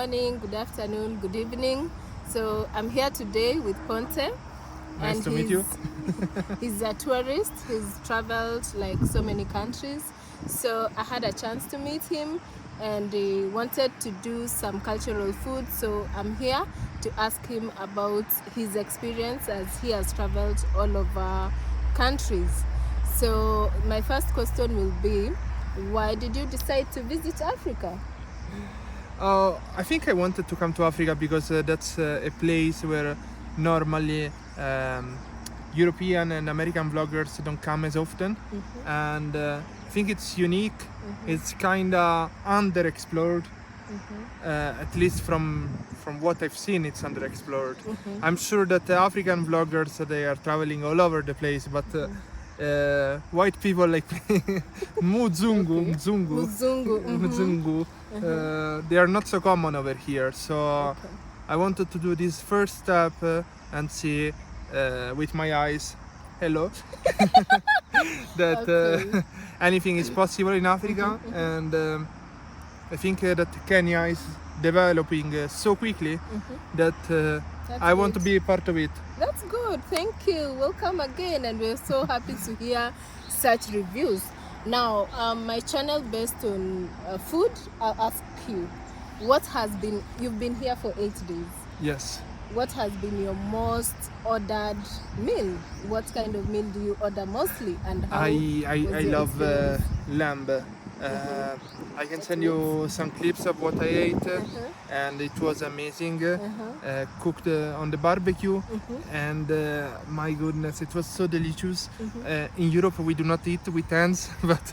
morning, good afternoon, good evening. So I'm here today with Ponte. Nice to meet you. He's a tourist. He's traveled like so many countries. So I had a chance to meet him and he wanted to do some cultural food. So I'm here to ask him about his experience as he has traveled all over countries. So my first question will be, why did you decide to visit Africa? I think I wanted to come to Africa because that's a place where normally European and American vloggers don't come as often, and I think it's unique. It's kind of underexplored. At least from what I've seen, it's underexplored. I'm sure that the African vloggers, they are traveling all over the place, but white people like Muzungu, they are not so common over here. So I wanted to do this first step and see with my eyes, hello, that anything is possible in Africa. And I think that Kenya is developing so quickly that I want to be a part of it. That's good. Thank you. Welcome again, and we're so happy to hear such reviews. Now, my channel based on food, I'll ask you, you've been here for 8 days. Yes. What has been your most ordered meal? What kind of meal do you order mostly, and how I love lamb. I can send you some clips of what I ate, and it was amazing. Cooked on the barbecue, and my goodness, it was so delicious. In Europe, we do not eat with hands, but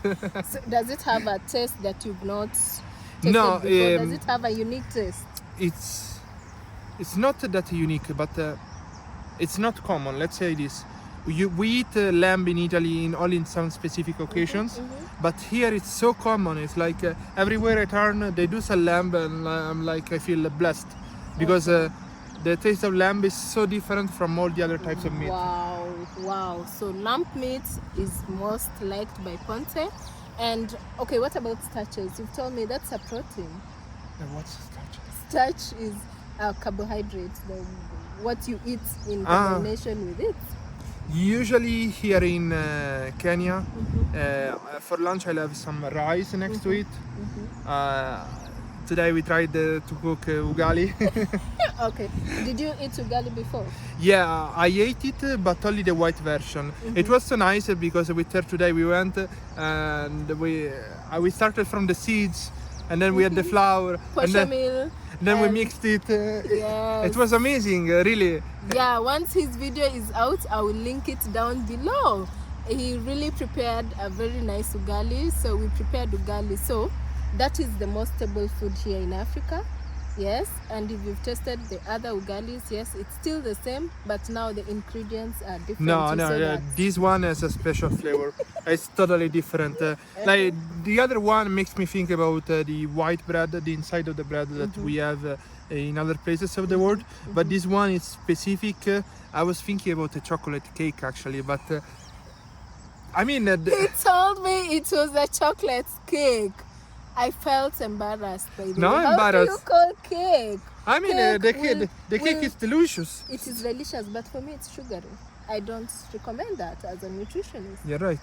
so does it have a taste that you've not tasted no, before? Does it have a unique taste? It's not that unique, but it's not common. Let's say this. We eat lamb in Italy only in some specific occasions, but here it's so common. It's like everywhere I turn, they do sell lamb, and I feel blessed because the taste of lamb is so different from all the other types of meat. Wow. So lamb meat is most liked by Ponte. And okay, what about starches? You've told me that's a protein. What's starch? Starch is a carbohydrate, what you eat in combination with it. Usually here in Kenya, for lunch I'll have some rice next to it. Today we tried to cook ugali. Okay. Did you eat ugali before? Yeah, I ate it, but only the white version. It was so nice because with her today we went and we started from the seeds, and then we had the flour, and then we mixed it. Yes. It was amazing, really. Yeah, once his video is out, I will link it down below. He really prepared a very nice ugali. So we prepared ugali. So that is the most stable food here in Africa. Yes, and if you've tasted the other ugalis, yes, it's still the same, but now the ingredients are different. No, this one has a special flavor. It's totally different. Like the other one makes me think about the white bread, the inside of the bread that we have in other places of the world. But this one is specific. I was thinking about a chocolate cake actually, but I mean, he told me it was a chocolate cake. I felt embarrassed by the No, way. embarrassed. How do you call cake? I mean, the cake is delicious. It is delicious, but for me it's sugary. I don't recommend that as a nutritionist. You're right.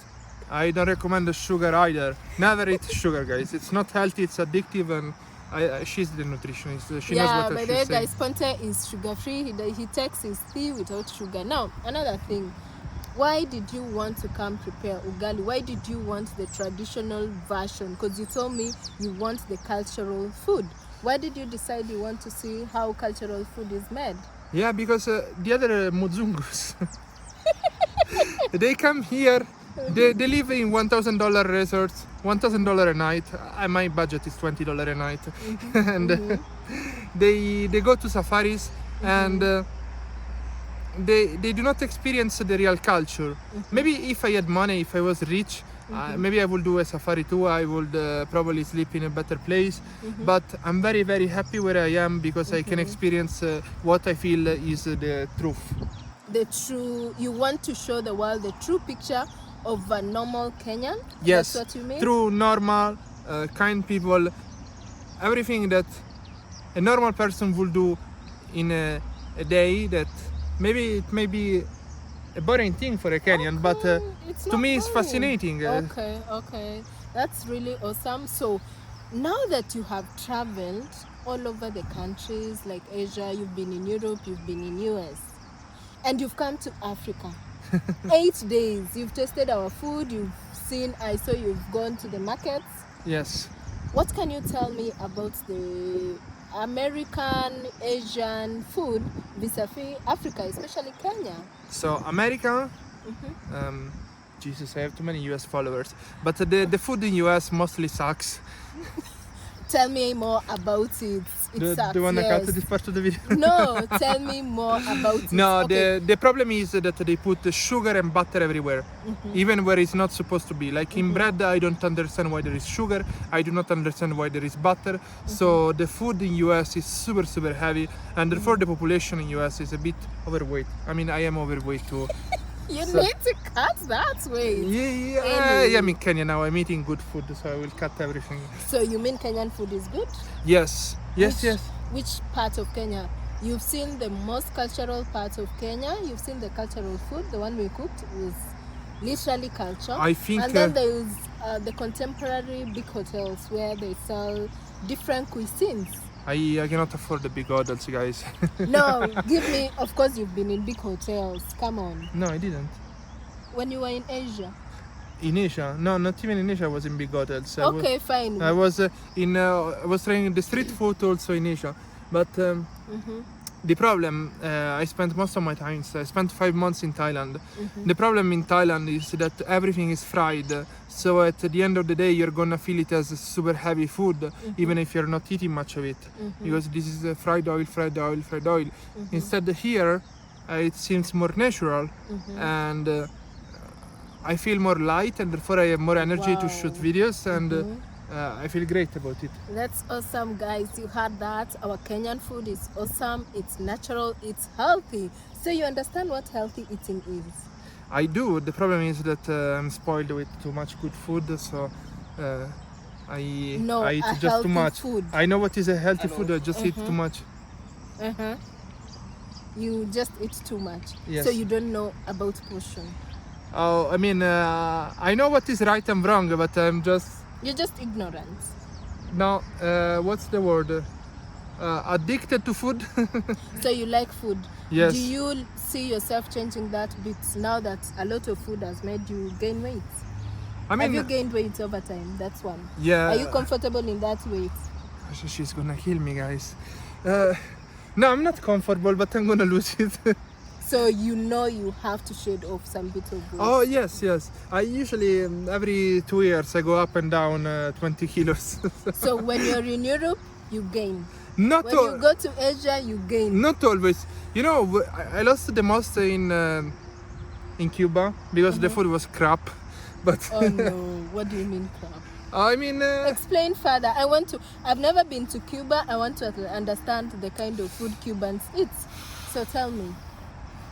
I don't recommend the sugar either. Never eat sugar, guys. It's not healthy. It's addictive, and she's the nutritionist. She knows what by she's the way, saying. guys, Ponte is sugar-free. He takes his tea without sugar. Now, another thing. Why did you want to come prepare ugali? Why did you want the traditional version? Because you told me you want the cultural food. Why did you decide you want to see how cultural food is made? Yeah, because the other Muzungus, they come here, they live in $1,000 resorts, $1,000 a night. My budget is $20 a night. And they go to safaris and they do not experience the real culture. Maybe if I had money, if I was rich, maybe I would do a safari too. I would probably sleep in a better place. But I'm very, very happy where I am because I can experience what I feel is the truth. You want to show the world the true picture of a normal Kenyan? Yes, that's what you mean? true, normal, kind people, everything that a normal person will do in a day, that maybe it may be a boring thing for a Kenyan, but It's to not me it's boring. fascinating. Okay. That's really awesome. So now that you have traveled all over the countries like Asia, you've been in Europe, you've been in US, and you've come to Africa. 8 days. You've tasted our food, I saw you've gone to the markets. Yes. What can you tell me about the American, Asian food vis-a-vis Africa, especially Kenya? So America, Jesus, I have too many US followers. But the food in US mostly sucks. Tell me more about it. It sucks. Do you want to yes. cut this part of the video? No, tell me more about it. No, Okay. the problem is that they put sugar and butter everywhere, even where it's not supposed to be. Like in bread, I don't understand why there is sugar. I do not understand why there is butter. So the food in US is super, super heavy, and therefore the population in US is a bit overweight. I mean, I am overweight too. You So- need to cut that weight. Yeah, I'm in Kenya now. I'm eating good food, so I will cut everything. So you mean Kenyan food is good? Yes. Which part of Kenya? You've seen the most cultural part of Kenya. You've seen the cultural food. The one we cooked was literally culture. I think, And then there is the contemporary big hotels where they sell different cuisines. I cannot afford the big hotels, guys. No, give me. Of course, you've been in big hotels. Come on. No, I didn't. When you were in Asia. In Asia? No, not even in Asia. I was in big hotels. Okay, fine. I was I was trying the street food also in Asia, but the problem, I spent most of my time. I spent 5 months in Thailand. The problem in Thailand is that everything is fried. So at the end of the day, you're gonna feel it as super heavy food, even if you're not eating much of it, because this is fried oil. Instead here, it seems more natural, and I feel more light, and therefore I have more energy to shoot Wow. videos, and I feel great about it. That's awesome, guys. You heard that. Our Kenyan food is awesome. It's natural. It's healthy. So you understand what healthy eating is. I do. The problem is that I'm spoiled with too much good food, so I No, I eat a just too healthy much. food. I know what is a healthy food. I just eat too much. You just eat too much. Yes. So you don't know about portion. Oh, I mean, I know what is right and wrong, but I'm just You're just ignorant. no. What's the word? Addicted to food. So you like food. Yes. Do you see yourself changing that bit now that a lot of food has made you gain weight? I Have you mean, gained weight over time? That's one. yeah. Are you comfortable in that weight? She's gonna kill me, guys. No, I'm not comfortable, but I'm gonna lose it. So you know you have to shed off some bit of weight. Oh yes. I usually every 2 years I go up and down 20 kilos. So when you're in Europe, you gain. Not When al- you go to Asia, you gain. not always. You know, I lost the most in Cuba because the food was crap. But Oh no, what do you mean crap? I mean, Explain further. I've never been to Cuba. I want to understand the kind of food Cubans eat. So tell me.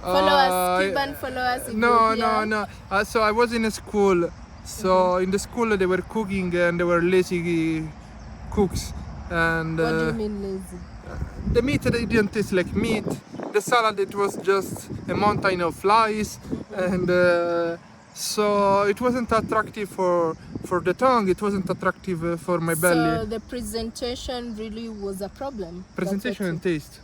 Follow us, Cuban followers. No. So I was in a school. So in the school they were cooking and they were lazy cooks. And What do you mean lazy? the meat they didn't taste like meat. The salad it was just a mountain of flies, and so it wasn't attractive for the tongue. It wasn't attractive for my So belly. the presentation really was a problem. Presentation and taste.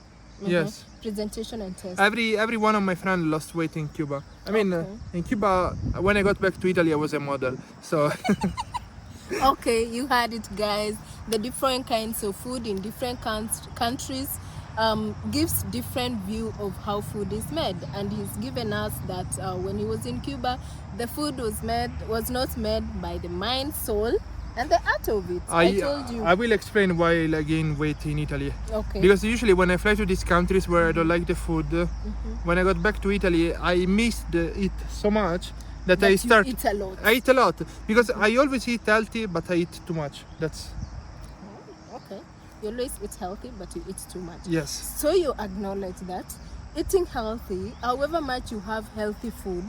Yes. Presentation and taste. Every one of my friends lost weight in Cuba. I mean, Okay. in Cuba, when I got back to Italy, I was a model. So Okay, you heard it, guys. The different kinds of food in different countries gives different view of how food is made, and he's given us that when he was in Cuba, the food was not made by the mind, soul, and the art of it. I told you. I will explain why I gain weight in Italy. Okay. Because usually when I fly to these countries where I don't like the food, when I got back to Italy, I missed it so much that But I you start. eat a lot. I eat a lot because I always eat healthy, but I eat too much. That's Okay. You always eat healthy, but you eat too much. yes. So you acknowledge that eating healthy, however much you have healthy food,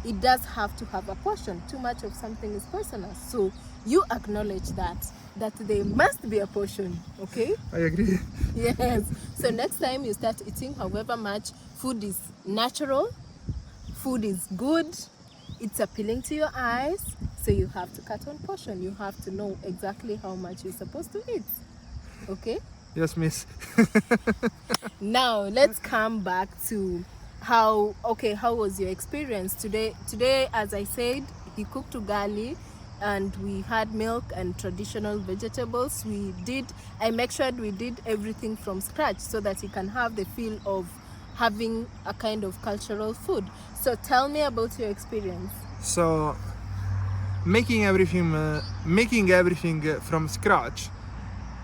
it does have to have a portion. Too much of something is poisonous. So you acknowledge that there must be a portion, okay? I agree. Yes. So next time you start eating, however much, food is natural, food is good, it's appealing to your eyes, so you have to cut on portion. You have to know exactly how much you're supposed to eat, okay? Yes, miss. Now let's come back to how was your experience today? Today, as I said, he cooked ugali and we had milk and traditional vegetables. I make sure we did everything from scratch so that he can have the feel of having a kind of cultural food. So tell me about your experience. So making everything from scratch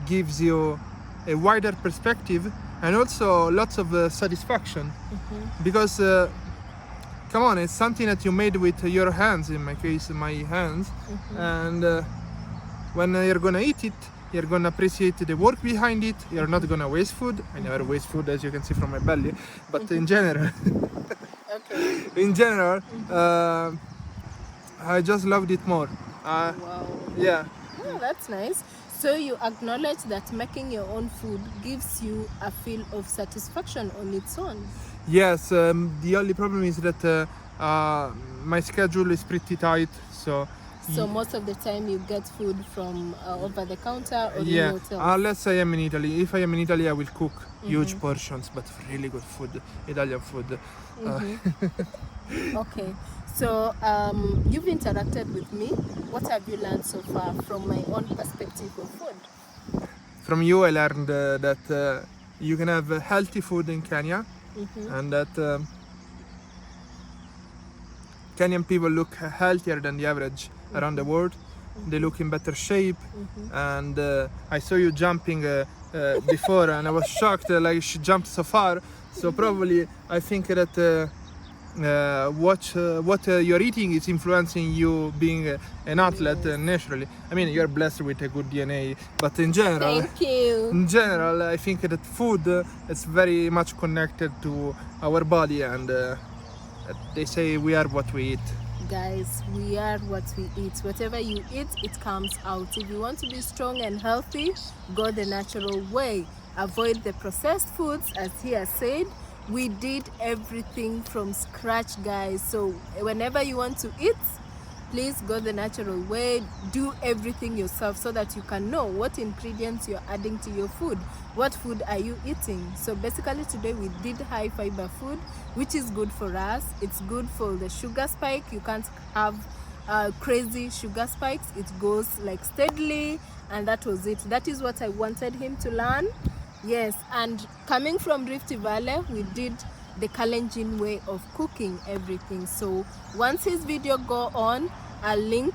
gives you a wider perspective and also lots of satisfaction, because come on, it's something that you made with your hands, in my case my hands, and when you're gonna eat it, you're gonna appreciate the work behind it. You're not gonna waste food. I never waste food, as you can see from my belly, but in general Okay. in general, I just loved it more. Wow. Yeah. Oh, that's nice. So you acknowledge that making your own food gives you a feel of satisfaction on its own. Yes, the only problem is that my schedule is pretty tight, so Most of the time you get food from over the counter or yeah, in hotels. unless I am in Italy. If I am in Italy, I will cook huge portions, but really good food, Italian food. Okay, so you've interacted with me. What have you learned so far from my own perspective of food? From you, I learned that you can have healthy food in Kenya, and that Kenyan people look healthier than the average around the world. They look in better shape, and I saw you jumping before, and I was shocked. Like she jumped so far. So probably I think that what you're eating is influencing you being an athlete naturally. I mean, you're blessed with a good DNA, but in general, Thank you. in general, I think that food is very much connected to our body, and they say we are what we eat. Guys, we are what we eat. Whatever you eat, it comes out. If you want to be strong and healthy, go the natural way. Avoid the processed foods, as he has said. We did everything from scratch, guys. So whenever you want to eat, please go the natural way. Do everything yourself so that you can know what ingredients you're adding to your food. What food are you eating? So basically today we did high fiber food, which is good for us. It's good for the sugar spike. You can't have crazy sugar spikes. It goes like steadily, and that was it. That is what I wanted him to learn. Yes, and coming from Rift Valley, we did the Kalenjin way of cooking everything. So once his video go on, I'll link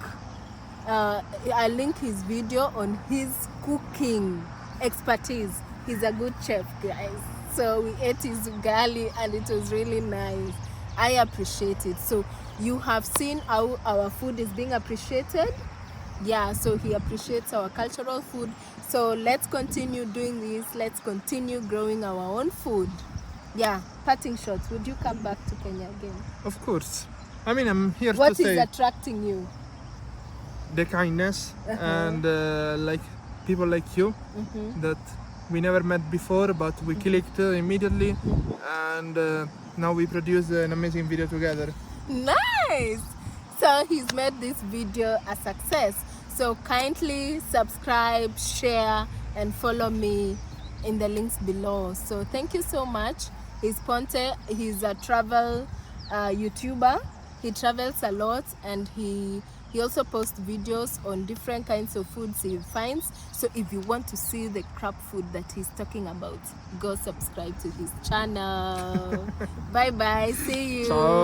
his video on his cooking expertise. He's a good chef, guys. So we ate his ugali and it was really nice. I appreciate it. So you have seen how our food is being appreciated. Yeah, so he appreciates our cultural food. So let's continue doing this. Let's continue growing our own food. Yeah, parting shots. Would you come back to Kenya again? Of course. I mean, I'm here What to is say attracting you? the kindness and like people like you that we never met before, but we clicked immediately, and now we produce an amazing video together. Nice! So he's made this video a success. So kindly subscribe, share, and follow me in the links below. So thank you so much. He's Ponte. He's a travel YouTuber. He travels a lot, and he also posts videos on different kinds of foods he finds. So if you want to see the crap food that he's talking about, go subscribe to his channel. Bye bye. See you. Ciao.